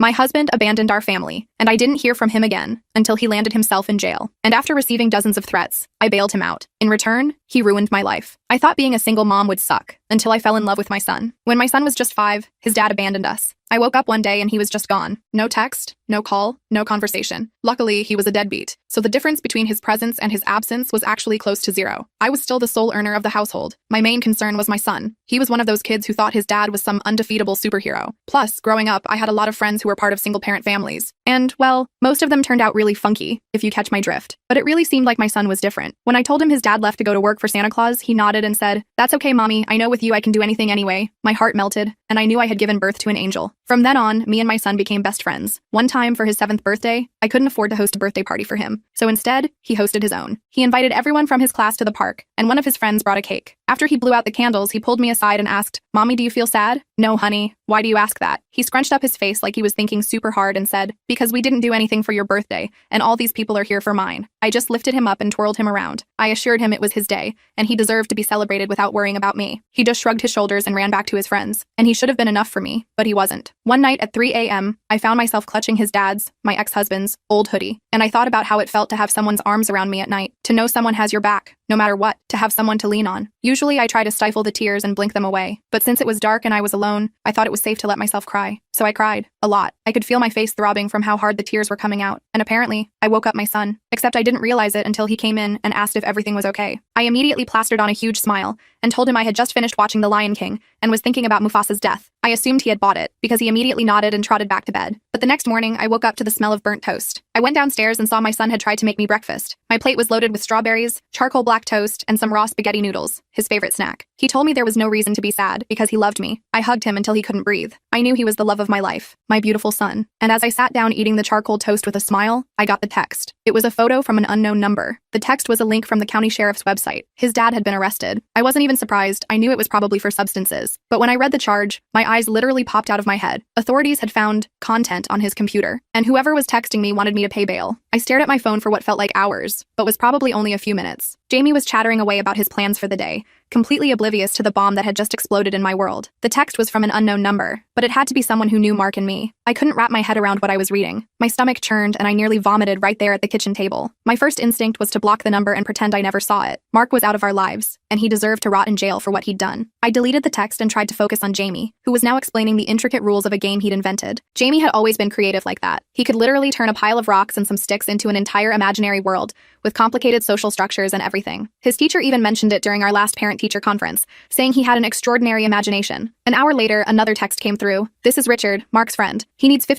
My husband abandoned our family, and I didn't hear from him again until he landed himself in jail. And after receiving dozens of threats, I bailed him out. In return, he ruined my life. I thought being a single mom would suck until I fell in love with my son. When my son was just 5, his dad abandoned us. I woke up one day and he was just gone. No text, no call, no conversation. Luckily, he was a deadbeat, so the difference between his presence and his absence was actually close to zero. I was still the sole earner of the household. My main concern was my son. He was one of those kids who thought his dad was some undefeatable superhero. Plus, growing up, I had a lot of friends who were part of single-parent families. And, well, most of them turned out really funky, if you catch my drift. But it really seemed like my son was different. When I told him his dad left to go to work for Santa Claus, he nodded and said, "That's okay, Mommy. I know with you I can do anything anyway." My heart melted, and I knew I had given birth to an angel. From then on, me and my son became best friends. One time, for his 7th birthday, I couldn't afford to host a birthday party for him. So instead, he hosted his own. He invited everyone from his class to the park, and one of his friends brought a cake. After he blew out the candles, he pulled me aside and asked, "Mommy, do you feel sad?" "No, honey. Why do you ask that?" He scrunched up his face like he was thinking super hard and said, "Because we didn't do anything for your birthday, and all these people are here for mine." I just lifted him up and twirled him around. I assured him it was his day, and he deserved to be celebrated without worrying about me. He just shrugged his shoulders and ran back to his friends, and he should have been enough for me, but he wasn't. One night at 3 a.m., I found myself clutching his dad's, my ex-husband's, old hoodie, and I thought about how it felt to have someone's arms around me at night, to know someone has your back, no matter what, to have someone to lean on. Usually I try to stifle the tears and blink them away, but since it was dark and I was alone, I thought it was safe to let myself cry. So I cried. A lot. I could feel my face throbbing from how hard the tears were coming out, and apparently, I woke up my son. Except I didn't realize it until he came in and asked if everything was okay. I immediately plastered on a huge smile and told him I had just finished watching The Lion King and was thinking about Mufasa's death. I assumed he had bought it, because he immediately nodded and trotted back to bed. But the next morning, I woke up to the smell of burnt toast. I went downstairs and saw my son had tried to make me breakfast. My plate was loaded with strawberries, charcoal black toast, and some raw spaghetti noodles, his favorite snack. He told me there was no reason to be sad, because he loved me. I hugged him until he couldn't breathe. I knew he was the love of my life, my beautiful son. And as I sat down eating the charcoal toast with a smile, I got the text. It was a photo from an unknown number. The text was a link from the county sheriff's website. His dad had been arrested. I wasn't even surprised. I knew it was probably for substances. But when I read the charge, my eyes literally popped out of my head. Authorities had found content on his computer, and whoever was texting me wanted me to pay bail. I stared at my phone for what felt like hours, but was probably only a few minutes. Jamie was chattering away about his plans for the day, completely oblivious to the bomb that had just exploded in my world. The text was from an unknown number, but it had to be someone who knew Mark and me. I couldn't wrap my head around what I was reading. My stomach churned and I nearly vomited right there at the kitchen table. My first instinct was to block the number and pretend I never saw it. Mark was out of our lives, and he deserved to rot in jail for what he'd done. I deleted the text and tried to focus on Jamie, who was now explaining the intricate rules of a game he'd invented. Jamie had always been creative like that. He could literally turn a pile of rocks and some sticks into an entire imaginary world, with complicated social structures and everything. His teacher even mentioned it during our last parent-teacher conference, saying he had an extraordinary imagination. An hour later, another text came through. "This is Richard, Mark's friend. He needs 15